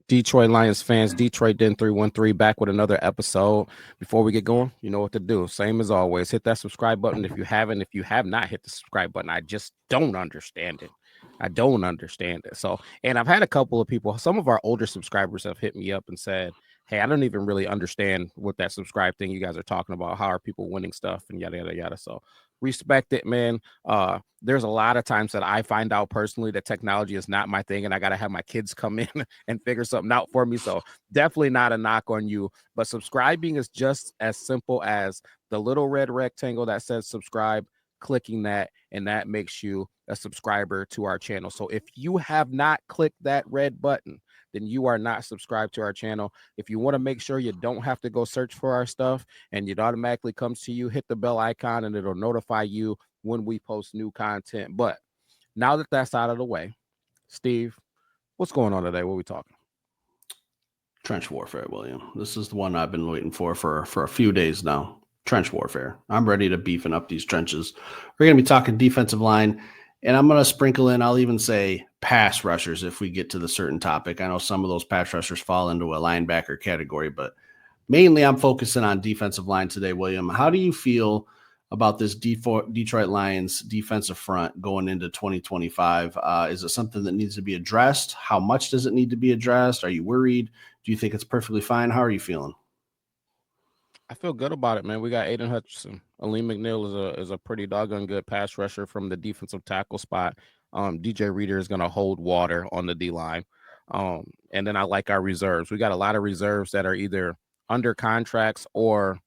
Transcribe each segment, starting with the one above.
Detroit Lions fans, Detroit Den 313 back with another episode. Before we get going, you know what to do. Same as always. Hit that subscribe button if you haven't. If you have not hit the subscribe button, I just don't understand it. I don't understand it. So, and I've had a couple of people, some of our older subscribers have hit me up and said, hey, I don't even really understand what that subscribe thing you guys are talking about. How are people winning stuff and yada, yada, yada. So respect it, man. There's a lot of times that I find out personally that technology is not my thing and I got to have my kids come in and figure something out for me. So definitely not a knock on you, but subscribing is just as simple as the little red rectangle that says subscribe, clicking that, and that makes you a subscriber to our channel. So if you have not clicked that red button, then you are not subscribed to our channel. If you want to make sure you don't have to go search for our stuff and it automatically comes to you, hit the bell icon and it'll notify you when we post new content. But now that that's out of the way, Steve, what's going on today? What are we talking? Trench warfare, William. This is the one I've been waiting for a few days now. Trench warfare. I'm ready to beefing up these trenches. We're going to be talking defensive line, and I'm going to sprinkle in, I'll even say pass rushers if we get to the certain topic. I know some of those pass rushers fall into a linebacker category, but mainly I'm focusing on defensive line today, William. How do you feel about this Detroit Lions defensive front going into 2025? Is it something that needs to be addressed? How much does it need to be addressed? Are you worried? Do you think it's perfectly fine? How are you feeling? I feel good about it, man. We got Aiden Hutchinson. Aleem McNeil is a pretty doggone good pass rusher from the defensive tackle spot. DJ Reader is going to hold water on the D line. And then I like our reserves. We got a lot of reserves that are either under contracts or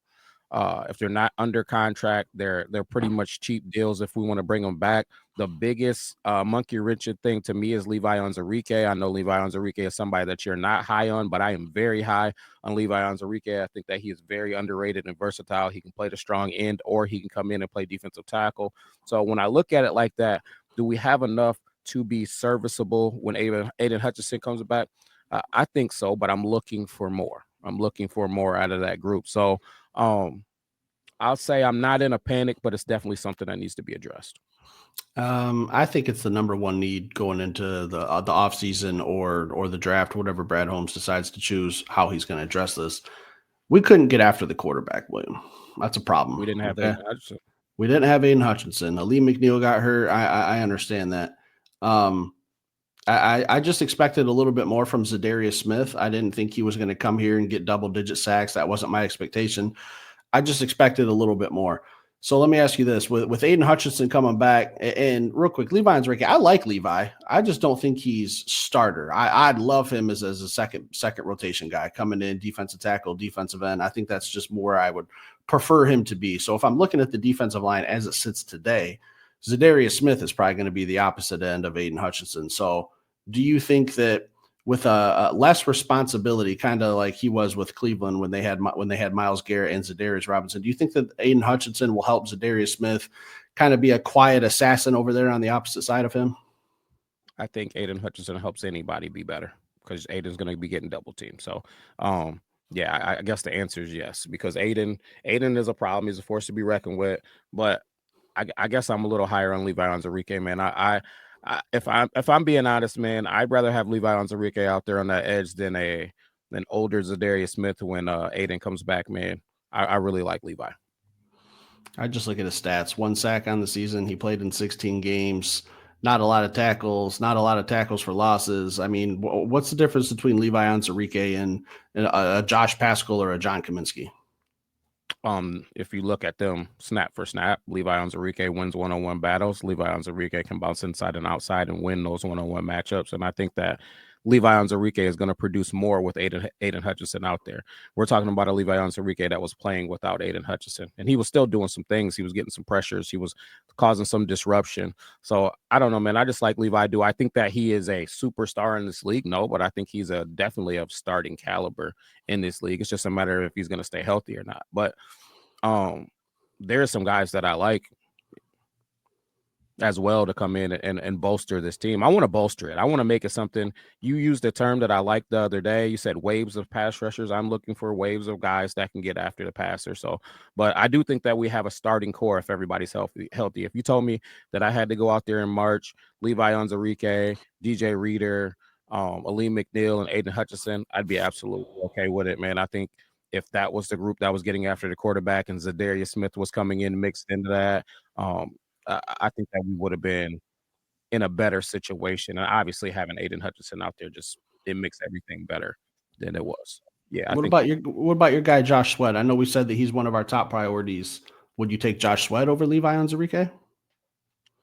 if they're not under contract, they're pretty much cheap deals if we want to bring them back. The biggest monkey wrenching thing to me is Levi Onwuzurike. I know Levi Onwuzurike is somebody that you're not high on, but I am very high on Levi Onwuzurike. I think that he is very underrated and versatile. He can play the strong end or he can come in and play defensive tackle. So when I look at it like that, do we have enough to be serviceable when Aiden Hutchinson comes back? I think so, but I'm looking for more. I'm looking for more out of that group. So I'll say I'm not in a panic, but it's definitely something that needs to be addressed. I think it's the number one need going into the offseason or the draft, whatever Brad Holmes decides to choose, how he's going to address this. We couldn't get after the quarterback, William. That's a problem. We didn't have Aiden Hutchinson. We didn't have Aiden Hutchinson. Aleem McNeil got hurt. I understand that. I just expected a little bit more from Zadarius Smith. I didn't think he was going to come here and get double-digit sacks. That wasn't my expectation. I just expected a little bit more. So let me ask you this. With Aiden Hutchinson coming back, and real quick, Levi Onwuzurike, I like Levi. I just don't think he's starter. I'd love him as a second rotation guy coming in, defensive tackle, defensive end. I think that's just more I would prefer him to be. So if I'm looking at the defensive line as it sits today, Zadarius Smith is probably going to be the opposite end of Aiden Hutchinson. So do you think that with a less responsibility, kind of like he was with Cleveland when they had Myles Garrett and Zadarius Robinson, do you think that Aiden Hutchinson will help Zadarius Smith kind of be a quiet assassin over there on the opposite side of him? I think Aiden Hutchinson helps anybody be better because Aiden's going to be getting double teamed. So, yeah, I guess the answer is yes, because Aiden is a problem. He's a force to be reckoned with. But I guess I'm a little higher on Levi Onwuzurike, man. If I'm being honest, man, I'd rather have Levi Onwuzurike out there on that edge than older Zadarius Smith when Aiden comes back, man. I really like Levi. I just look at his stats. 1 sack on the season. He played in 16 games. Not a lot of tackles. Not a lot of tackles for losses. I mean, what's the difference between Levi Onwuzurike and a Josh Paschal or a John Kaminsky? If you look at them snap for snap, Levi Onwuzurike wins one-on-one battles. Levi Onwuzurike can bounce inside and outside and win those one-on-one matchups. And I think that Levi Onwuzurike is going to produce more with Aiden Hutchinson out there. We're talking about a Levi Onwuzurike that was playing without Aiden Hutchinson, and he was still doing some things. He was getting some pressures. He was causing some disruption. So I don't know, man. I just like Levi. Do I think that he is a superstar in this league? No, but I think he's definitely of starting caliber in this league. It's just a matter of if he's going to stay healthy or not. But there are some guys that I like as well to come in and bolster this team. I want to bolster it. I want to make it something. You used a term that I liked the other day. You said waves of pass rushers. I'm looking for waves of guys that can get after the passer. So, but I do think that we have a starting core if everybody's healthy. If you told me that I had to go out there in March, Levi Onwuzurike, DJ Reader, Aleem McNeil and Aiden Hutchinson, I'd be absolutely okay with it, man. I think if that was the group that was getting after the quarterback and Zadarius Smith was coming in mixed into that, I think that we would have been in a better situation. And obviously having Aiden Hutchinson out there just it makes everything better than it was. Yeah, I think What about your guy Josh Sweat? I know we said that he's one of our top priorities. Would you take Josh Sweat over Levi Onwuzurike?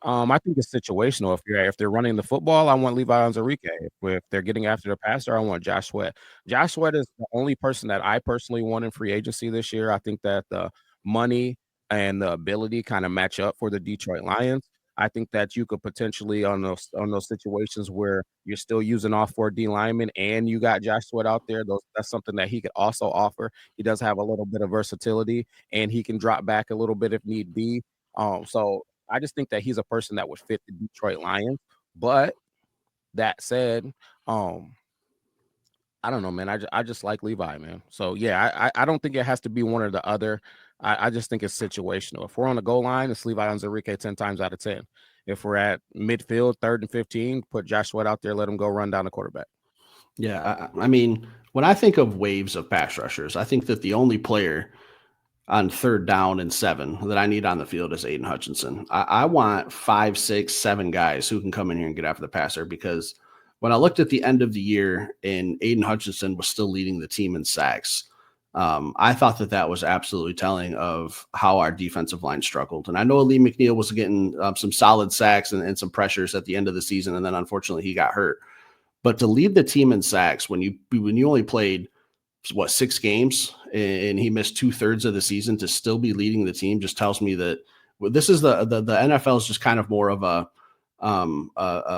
I think it's situational. If they're running the football, I want Levi Onwuzurike. If they're getting after the passer, I want Josh Sweat. Josh Sweat is the only person that I personally want in free agency this year. I think that the money and the ability kind of match up for the Detroit Lions. I think that you could potentially on those situations where you're still using off 4 D linemen and you got Josh Sweat out there. That's something that he could also offer. He does have a little bit of versatility and he can drop back a little bit if need be. So I just think that he's a person that would fit the Detroit Lions. But that said, um, I don't know, man. I just like Levi, man. So yeah, I don't think it has to be one or the other. I just think it's situational. If we're on the goal line, it's Levi Onwuzurike 10 times out of 10. If we're at midfield, 3rd and 15, put Josh Sweat out there, let him go run down the quarterback. Yeah, I mean, when I think of waves of pass rushers, I think that the only player on 3rd down and 7 that I need on the field is Aiden Hutchinson. I want 5, 6, 7 guys who can come in here and get after the passer, because when I looked at the end of the year and Aiden Hutchinson was still leading the team in sacks, I thought that that was absolutely telling of how our defensive line struggled. And I know Aleem McNeil was getting some solid sacks and some pressures at the end of the season, and then unfortunately he got hurt. But to lead the team in sacks when you only played 6 games and he missed 2/3 of the season to still be leading the team just tells me that this is the NFL is just kind of more of a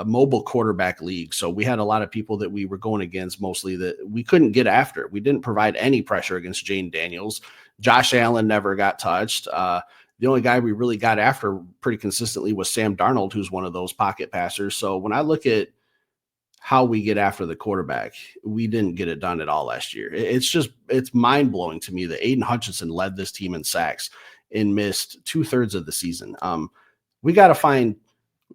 mobile quarterback league. So we had a lot of people that we were going against mostly that we couldn't get after. We didn't provide any pressure against Jane Daniels. Josh Allen never got touched. The only guy we really got after pretty consistently was Sam Darnold, who's one of those pocket passers. So when I look at how we get after the quarterback, we didn't get it done at all last year. It's mind blowing to me that Aiden Hutchinson led this team in sacks and missed 2/3 of the season. We got to find,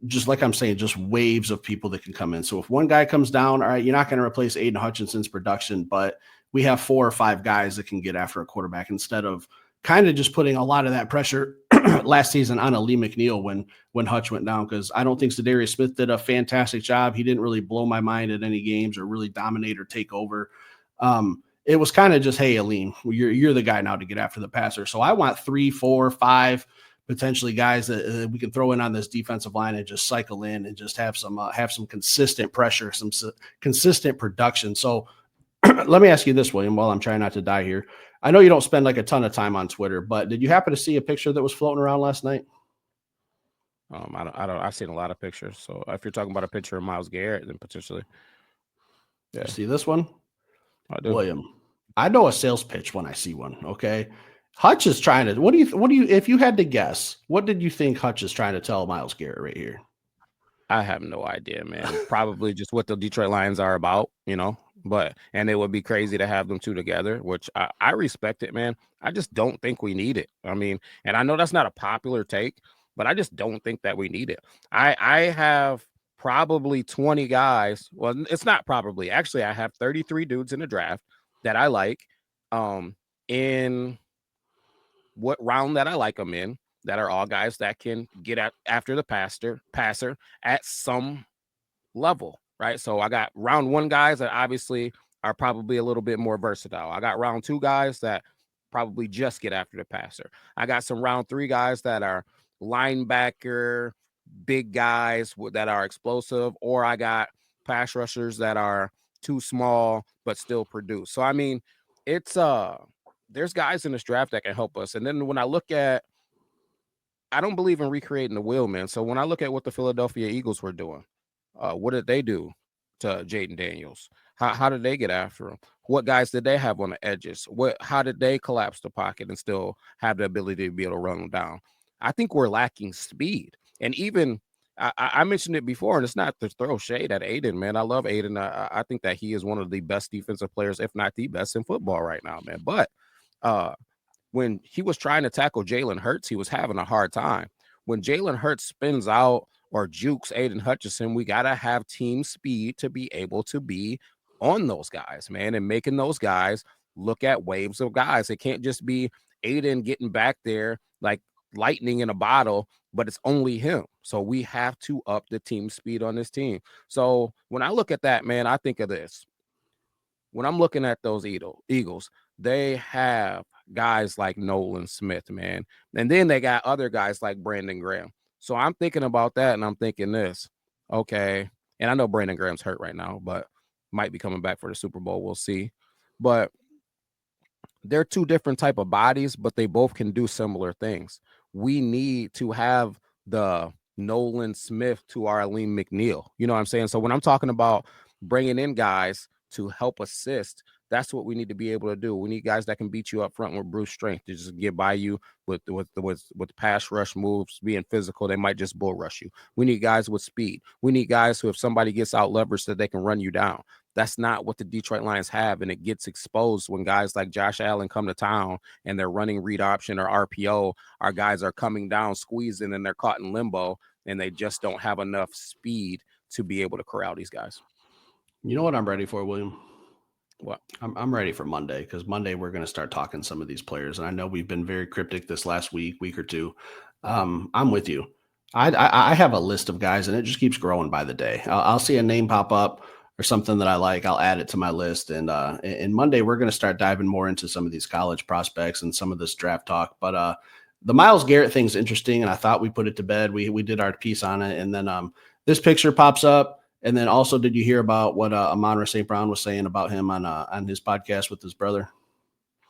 just like I'm saying, just waves of people that can come in. So if one guy comes down, all right, you're not going to replace Aiden Hutchinson's production, but we have 4 or 5 guys that can get after a quarterback instead of kind of just putting a lot of that pressure last season on Aleem McNeil when Hutch went down, because I don't think Zadarius Smith did a fantastic job. He didn't really blow my mind at any games or really dominate or take over. It was kind of just, hey, Aleem, you're the guy now to get after the passer. So I want 3, 4, 5 potentially guys that we can throw in on this defensive line and just cycle in and just have some consistent pressure, some consistent production. So let me ask you this, William, while I'm trying not to die here. I know you don't spend like a ton of time on Twitter, but did you happen to see a picture that was floating around last night? I've seen a lot of pictures. So if you're talking about a picture of Myles Garrett, then potentially, yeah. You see this one? I do. William, I know a sales pitch when I see one. Okay. Hutch is trying to, what do you, if you had to guess, what did you think Hutch is trying to tell Myles Garrett right here? I have no idea, man. Probably just what the Detroit Lions are about, and it would be crazy to have them two together, which I respect it, man. I just don't think we need it. I mean, and I know that's not a popular take, but I just don't think that we need it. I have probably 20 guys. Well, it's not probably. Actually, I have 33 dudes in the draft that I like. In what round that I like them in, that are all guys that can get after the passer at some level, right? So I got round 1 guys that obviously are probably a little bit more versatile. I got round 2 guys that probably just get after the passer. I got some round 3 guys that are linebacker, big guys that are explosive, or I got pass rushers that are too small but still produce. So I mean, it's there's guys in this draft that can help us. And then when I look at, I don't believe in recreating the wheel, man. So when I look at what the Philadelphia Eagles were doing, what did they do to Jaden Daniels? How did they get after him? What guys did they have on the edges? How did they collapse the pocket and still have the ability to be able to run them down? I think we're lacking speed. And even I mentioned it before, and it's not to throw shade at Aiden, man. I love Aiden. I think that he is one of the best defensive players, if not the best in football right now, man. But when he was trying to tackle Jalen Hurts, he was having a hard time. When Jalen Hurts spins out or jukes Aiden Hutchinson, we got to have team speed to be able to be on those guys, man, and making those guys look at waves of guys. It can't just be Aiden getting back there like lightning in a bottle, but it's only him. So we have to up the team speed on this team. So when I look at that, man, I think of this. When I'm looking at those Eagles, they have guys like Nolan Smith, man. And then they got other guys like Brandon Graham. So I'm thinking about that and I'm thinking this. Okay. And I know Brandon Graham's hurt right now, but might be coming back for the Super Bowl. We'll see. But they're two different type of bodies, but they both can do similar things. We need to have the Nolan Smith to our Aleem McNeil. You know what I'm saying? So when I'm talking about bringing in guys to help assist, that's what we need to be able to do. We need guys that can beat you up front with brute strength to just get by you with pass rush moves, being physical. They might just bull rush you. We need guys with speed. We need guys who, if somebody gets out leveraged, that they can run you down. That's not what the Detroit Lions have, and it gets exposed when guys like Josh Allen come to town and they're running read option or RPO. Our guys are coming down, squeezing, and they're caught in limbo, and they just don't have enough speed to be able to corral these guys. You know what I'm ready for, William? What? I'm ready for Monday, because Monday we're going to start talking some of these players, and I know we've been very cryptic this last week or two. I'm with you. I have a list of guys, and it just keeps growing by the day. I'll see a name pop up or something that I like, I'll add it to my list. And Monday, we're going to start diving more into some of these college prospects and some of this draft talk. But the Myles Garrett thing's interesting, and I thought we put it to bed. We did our piece on it. And then this picture pops up. And then also, did you hear about what Amon-Ra St. Brown was saying about him on his podcast with his brother?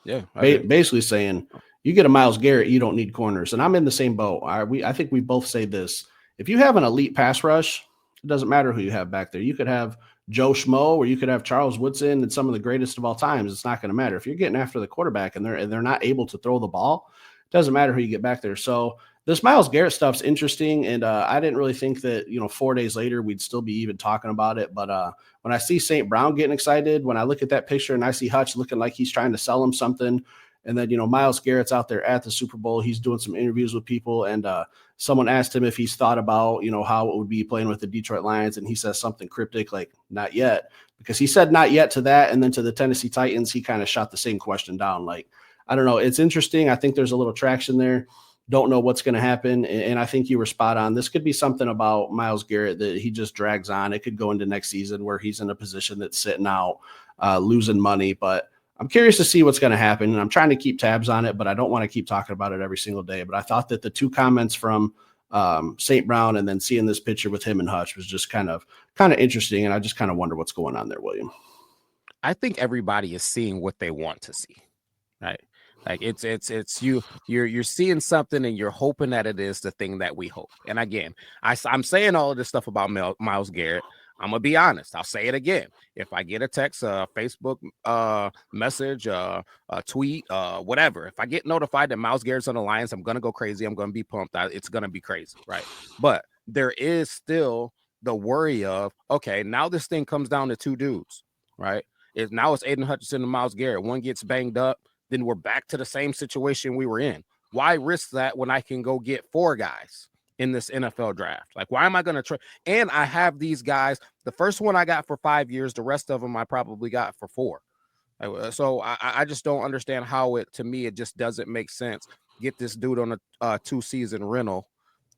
Yeah. Basically saying, you get a Myles Garrett, you don't need corners. And I'm in the same boat. I think we both say this. If you have an elite pass rush, it doesn't matter who you have back there. You could have Joe Schmo, or you could have Charles Woodson and some of the greatest of all times. It's not going to matter. If you're getting after the quarterback and they're not able to throw the ball, it doesn't matter who you get back there. So this Myles Garrett stuff's interesting, and I didn't really think that 4 days later we'd still be even talking about it. But when I see St. Brown getting excited, when I look at that picture and I see Hutch looking like he's trying to sell him something, and then Myles Garrett's out there at the Super Bowl, he's doing some interviews with people, and someone asked him if he's thought about how it would be playing with the Detroit Lions, and he says something cryptic like not yet, because he said not yet to that, and then to the Tennessee Titans he kind of shot the same question down. Like, I don't know, it's interesting. I think there's a little traction there. Don't know what's going to happen, and I think you were spot on. This could be something about Myles Garrett that he just drags on. It could go into next season where he's in a position that's sitting out, losing money, but I'm curious to see what's going to happen, and I'm trying to keep tabs on it, but I don't want to keep talking about it every single day. But I thought that the two comments from St. Brown and then seeing this picture with him and Hutch was just kind of interesting, and I just kind of wonder what's going on there, William. I think everybody is seeing what they want to see, right? Like it's you're seeing something and you're hoping that it is the thing that we hope. And again, I'm saying all of this stuff about Myles Garrett. I'm gonna be honest. I'll say it again. If I get a text, a Facebook message, a tweet, whatever, if I get notified that Myles Garrett's on the Lions, I'm gonna go crazy. I'm gonna be pumped. It's gonna be crazy, right? But there is still the worry of, okay, now this thing comes down to two dudes, right? Now it's Aiden Hutchinson and Myles Garrett. One gets banged up, then we're back to the same situation we were in. Why risk that when I can go get four guys in this NFL draft? Like, why am I going to try? And I have these guys. The first one I got for 5 years. The rest of them I probably got for 4. So I just don't understand how to me, it just doesn't make sense. Get this dude on a 2-season rental.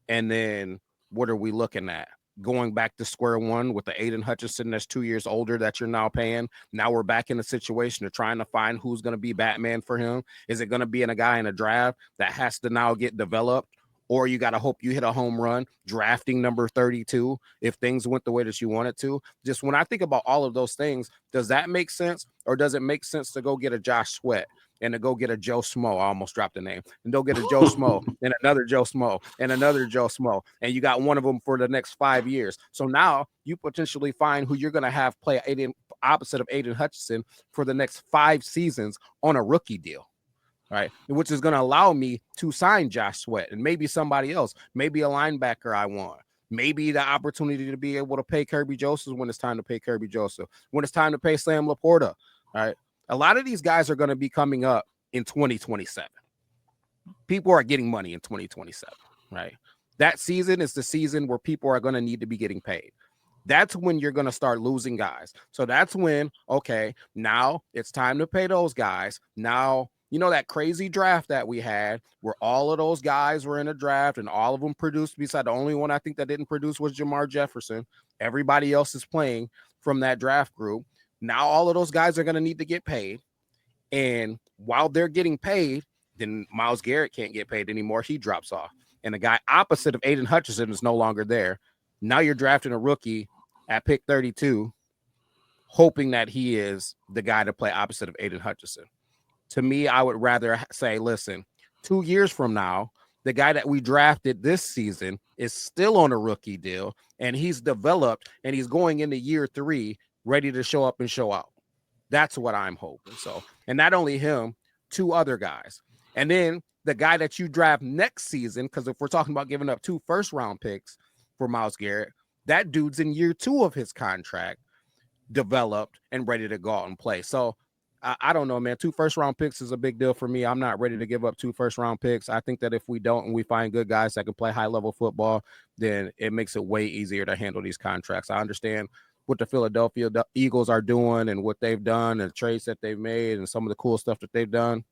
And then what are we looking at? Going back to square one with the Aiden Hutchinson that's 2 years older that you're now paying. Now we're back in a situation of trying to find who's going to be Batman for him. Is it going to be a guy in a draft that has to now get developed? Or you got to hope you hit a home run drafting number 32 if things went the way that you want it to? Just when I think about all of those things, does that make sense? Or does it make sense to go get a Josh Sweat and to go get a Joe Smo? I almost dropped the name. And go get a Joe Smo and another Joe Smo and another Joe Smo. And you got one of them for the next 5 years. So now you potentially find who you're going to have play opposite of Aiden Hutchinson for the next 5 seasons on a rookie deal. Right, which is going to allow me to sign Josh Sweat and maybe somebody else, maybe a linebacker I want, maybe the opportunity to be able to pay Kirby Joseph when it's time to pay Kirby Joseph, when it's time to pay Sam Laporta. Right, a lot of these guys are going to be coming up in 2027. People are getting money in 2027, right? That season is the season where people are going to need to be getting paid. That's when you're going to start losing guys. So that's when, okay, now it's time to pay those guys. Now, you know, that crazy draft that we had where all of those guys were in a draft and all of them produced, beside the only one I think that didn't produce was Jamar Jefferson. Everybody else is playing from that draft group. Now all of those guys are going to need to get paid. And while they're getting paid, then Myles Garrett can't get paid anymore. He drops off. And the guy opposite of Aiden Hutchinson is no longer there. Now you're drafting a rookie at pick 32, hoping that he is the guy to play opposite of Aiden Hutchinson. To me, I would rather say, listen, 2 years from now, the guy that we drafted this season is still on a rookie deal, and he's developed, and he's going into year 3 ready to show up and show out. That's what I'm hoping. So, and not only him, 2 other guys. And then the guy that you draft next season, because if we're talking about giving up 2 first-round picks for Myles Garrett, that dude's in year 2 of his contract, developed and ready to go out and play. So I don't know, man. 2 first-round picks is a big deal for me. I'm not ready to give up 2 first-round picks. I think that if we don't and we find good guys that can play high-level football, then it makes it way easier to handle these contracts. I understand what the Philadelphia Eagles are doing and what they've done and the trades that they've made and some of the cool stuff that they've done.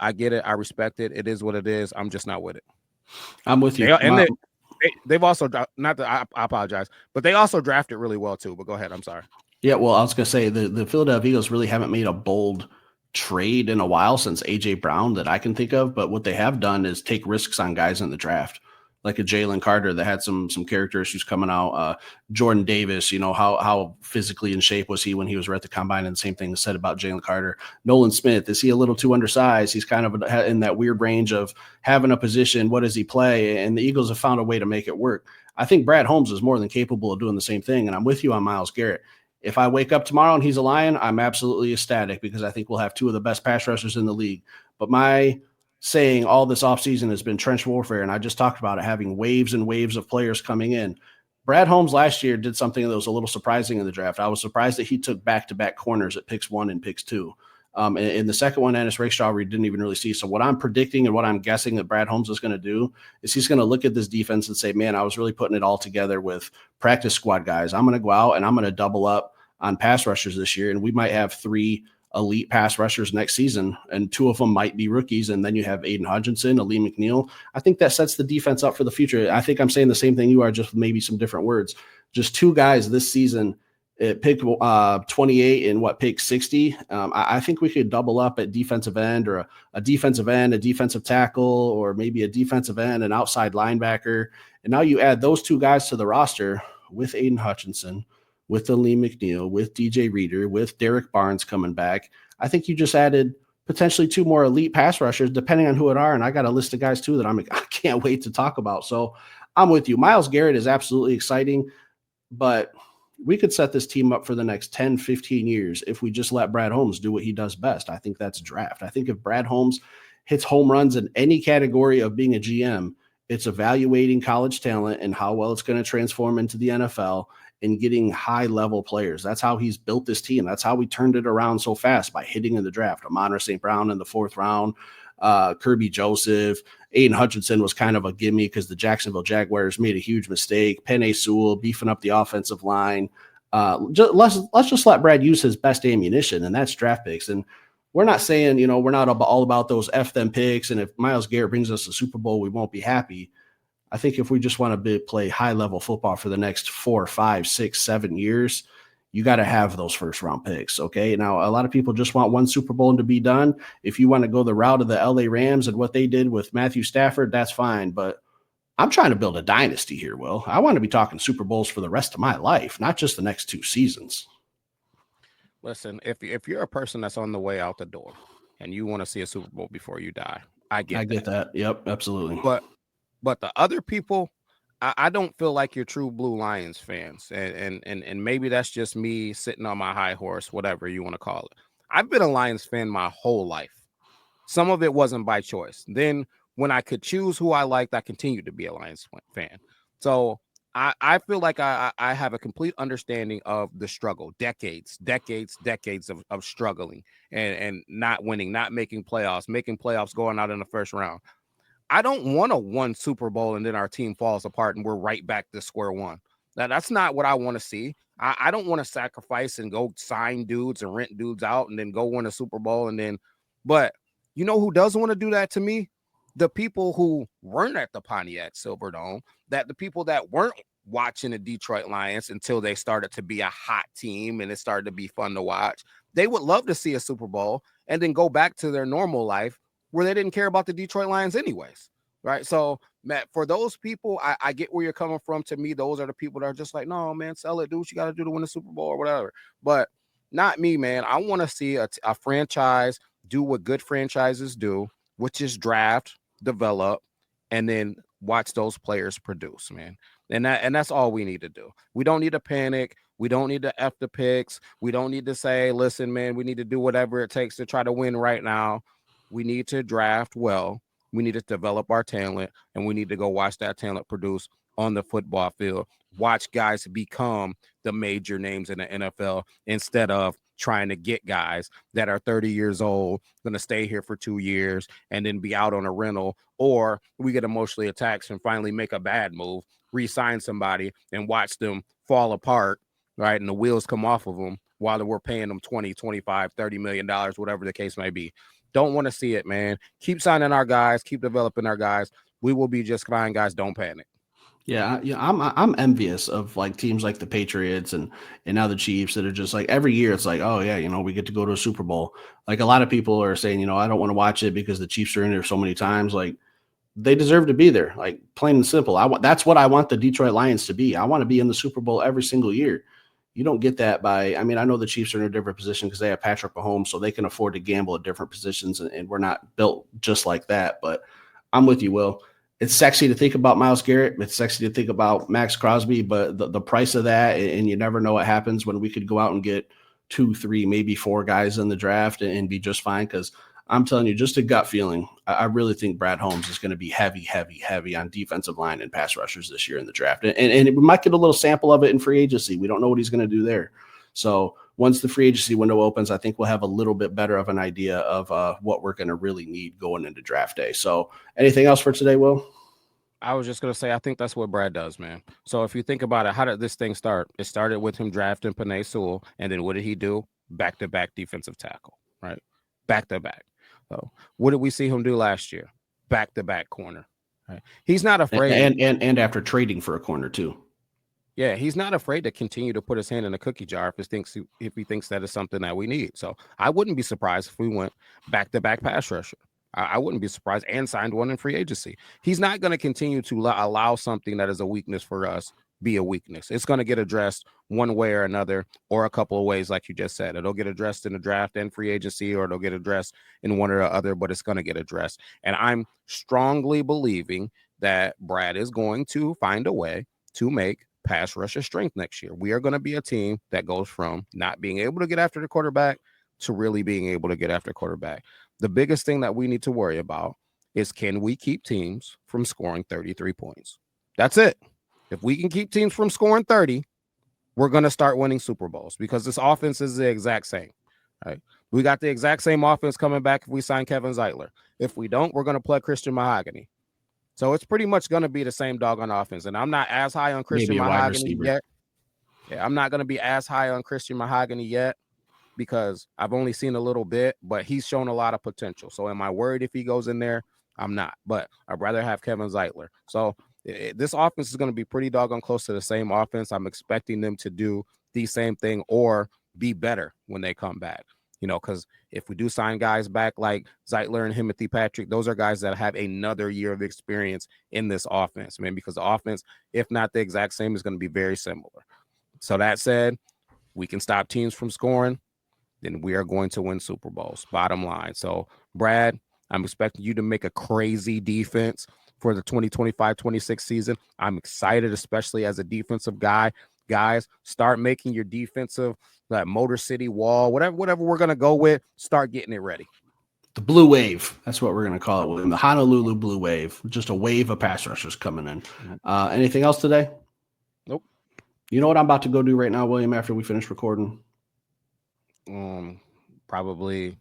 I get it. I respect it. It is what it is. I'm just not with it. I'm with you. They've also, not that I apologize, but they also drafted really well too. But go ahead. I'm sorry. Yeah, well, I was going to say the Philadelphia Eagles really haven't made a bold trade in a while since A.J. Brown that I can think of. But what they have done is take risks on guys in the draft, like a Jalen Carter that had some character issues coming out. Jordan Davis, you know, how physically in shape was he when he was at the combine? And the same thing is said about Jalen Carter. Nolan Smith, is he a little too undersized? He's kind of in that weird range of having a position. What does he play? And the Eagles have found a way to make it work. I think Brad Holmes is more than capable of doing the same thing. And I'm with you on Myles Garrett. If I wake up tomorrow and he's a Lion, I'm absolutely ecstatic because I think we'll have 2 of the best pass rushers in the league. But my saying all this offseason has been trench warfare, and I just talked about it, having waves and waves of players coming in. Brad Holmes last year did something that was a little surprising in the draft. I was surprised that he took back-to-back corners at picks 1 and picks 2. And the second one, Ennis Rakestraw, we didn't even really see. So what I'm predicting and what I'm guessing that Brad Holmes is going to do is he's going to look at this defense and say, man, I was really putting it all together with practice squad guys. I'm going to go out and I'm going to double up on pass rushers this year. And we might have 3 elite pass rushers next season, and 2 of them might be rookies. And then you have Aiden Hutchinson, Ali McNeil. I think that sets the defense up for the future. I think I'm saying the same thing you are, just maybe some different words. Just 2 guys this season at pick 28 and pick 60. I think we could double up at defensive end, or a defensive end, a defensive tackle, or maybe a defensive end, an outside linebacker. And now you add those 2 guys to the roster with Aiden Hutchinson, with Ali McNeil, with DJ Reader, with Derek Barnes coming back. I think you just added potentially 2 more elite pass rushers, depending on who it are. And I got a list of guys too that I can't wait to talk about. So I'm with you. Myles Garrett is absolutely exciting, but we could set this team up for the next 10, 15 years if we just let Brad Holmes do what he does best. I think that's draft. I think if Brad Holmes hits home runs in any category of being a GM, it's evaluating college talent and how well it's going to transform into the NFL and getting high-level players. That's how he's built this team. That's how we turned it around so fast, by hitting in the draft. Amon-Ra St. Brown in the 4th round, Kirby Joseph. Aiden Hutchinson was kind of a gimme because the Jacksonville Jaguars made a huge mistake. Penei Sewell beefing up the offensive line. Let's just let Brad use his best ammunition, and that's draft picks. And we're not saying, you know, we're not all about those F them picks, and if Myles Garrett brings us a Super Bowl, we won't be happy. I think if we just want to play high-level football for the next 4, 5, 6, 7 years, you got to have those first-round picks, okay? Now, a lot of people just want 1 Super Bowl and to be done. If you want to go the route of the LA Rams and what they did with Matthew Stafford, that's fine. But I'm trying to build a dynasty here, Will. I want to be talking Super Bowls for the rest of my life, not just the next 2 seasons. Listen, if you're a person that's on the way out the door and you want to see a Super Bowl before you die, I get that. Yep, absolutely. But the other people, I don't feel like you're true Blue Lions fans. And maybe that's just me sitting on my high horse, whatever you want to call it. I've been a Lions fan my whole life. Some of it wasn't by choice. Then when I could choose who I liked, I continued to be a Lions fan. So I feel like I have a complete understanding of the struggle, decades of struggling and not winning, not making playoffs, going out in the first round. I don't want to win Super Bowl and then our team falls apart and we're right back to square one. Now, that's not what I want to see. I don't want to sacrifice and go sign dudes and rent dudes out and then go win a Super Bowl and then, but you know who does want to do that to me? The people who weren't at the Pontiac Silverdome, that the people that weren't watching the Detroit Lions until they started to be a hot team and it started to be fun to watch. They would love to see a Super Bowl and then go back to their normal life where they didn't care about the Detroit Lions anyways. Right. So, Matt, for those people, I get where you're coming from. To me, those are the people that are just like, no, man, sell it, do what you got to do to win the Super Bowl or whatever. But not me, man. I want to see a franchise do what good franchises do, which is draft, develop, and then watch those players produce, man. And that's all we need to do. We don't need to panic. We don't need to F the picks. We don't need to say, listen, man, we need to do whatever it takes to try to win right now. We need to draft well. We need to develop our talent, and we need to go watch that talent produce on the football field. Watch guys become the major names in the NFL instead of trying to get guys that are 30 years old, going to stay here for 2 years and then be out on a rental, or we get emotionally attacked and finally make a bad move, re-sign somebody and watch them fall apart, right? And the wheels come off of them while we're paying them 20, 25, $30 million, whatever the case may be. Don't want to see it, man. Keep signing our guys, keep developing our guys. We will be just fine, guys. Don't panic. Yeah, I'm envious of like teams like the Patriots and now the Chiefs that are just like every year it's like, oh yeah, we get to go to a Super Bowl. Like a lot of people are saying, I don't want to watch it because the Chiefs are in there so many times. Like they deserve to be there, like plain and simple. That's what I want the Detroit Lions to be. I want to be in the Super Bowl every single year. You don't get that by, I mean, I know the Chiefs are in a different position because they have Patrick Mahomes, so they can afford to gamble at different positions, and we're not built just like that. But I'm with you, Will. It's sexy to think about Myles Garrett. It's sexy to think about Max Crosby, but the price of that, and you never know what happens when we could go out and get 2, 3, maybe 4 guys in the draft and be just fine. Because I'm telling you, just a gut feeling. I really think Brad Holmes is going to be heavy, heavy, heavy on defensive line and pass rushers this year in the draft. And we might get a little sample of it in free agency. We don't know what he's going to do there. So once the free agency window opens, I think we'll have a little bit better of an idea of what we're going to really need going into draft day. So anything else for today, Will? I was just going to say, I think that's what Brad does, man. So if you think about it, how did this thing start? It started with him drafting Penei Sewell. And then what did he do? Back-to-back defensive tackle, right? Back-to-back. So what did we see him do last year? Back-to-back corner. Right? He's not afraid. And after trading for a corner too. Yeah, he's not afraid to continue to put his hand in a cookie jar if he thinks that is something that we need. So I wouldn't be surprised if we went back-to-back pass rusher. I wouldn't be surprised, and signed one in free agency. He's not going to continue to allow something that is a weakness for us be a weakness. It's going to get addressed one way or another, or a couple of ways, like you just said. It'll get addressed in the draft and free agency, or it'll get addressed in one or the other, but it's going to get addressed. And I'm strongly believing that Brad is going to find a way to make pass rusher strength next year. We are going to be a team that goes from not being able to get after the quarterback to really being able to get after quarterback. The biggest thing that we need to worry about is, can we keep teams from scoring 33 points? That's it. If we can keep teams from scoring 30, we're going to start winning Super Bowls, because this offense is the exact same. Right? We got the exact same offense coming back if we sign Kevin Zeitler. If we don't, we're going to play Christian Mahogany. So it's pretty much going to be the same dog on offense. And I'm not as high on Christian Mahogany yet. Yeah, I'm not going to be as high on Christian Mahogany yet, because I've only seen a little bit, but he's shown a lot of potential. So am I worried if he goes in there? I'm not, but I'd rather have Kevin Zeitler. So this offense is going to be pretty doggone close to the same offense. I'm expecting them to do the same thing or be better when they come back, because if we do sign guys back like Zeitler and Timothy Patrick, those are guys that have another year of experience in this offense, man, because the offense, if not the exact same, is going to be very similar. So that said, we can stop teams from scoring, then we are going to win Super Bowls, bottom line. So, Brad, I'm expecting you to make a crazy defense for the 2025-26 season. I'm excited, especially as a defensive guy. Guys, start making your defensive Motor City wall, whatever we're going to go with, start getting it ready. The blue wave. That's what we're going to call it, William. The Honolulu blue wave. Just a wave of pass rushers coming in. Anything else today? Nope. You know what I'm about to go do right now, William, after we finish recording? Probably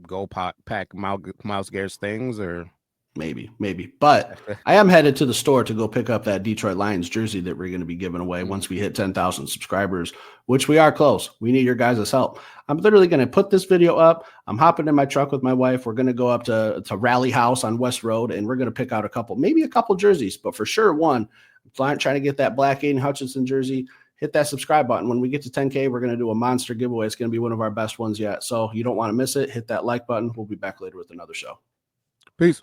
go pack Myles Garrett's things, or Maybe. But I am headed to the store to go pick up that Detroit Lions jersey that we're going to be giving away once we hit 10,000 subscribers, which we are close. We need your guys' help. I'm literally going to put this video up. I'm hopping in my truck with my wife. We're going to go up to Rally House on West Road, and we're going to pick out maybe a couple jerseys, but for sure one. I'm trying to get that black Aiden Hutchinson jersey. Hit that subscribe button. When we get to 10K, we're going to do a monster giveaway. It's going to be one of our best ones yet. So you don't want to miss it. Hit that like button. We'll be back later with another show. Peace.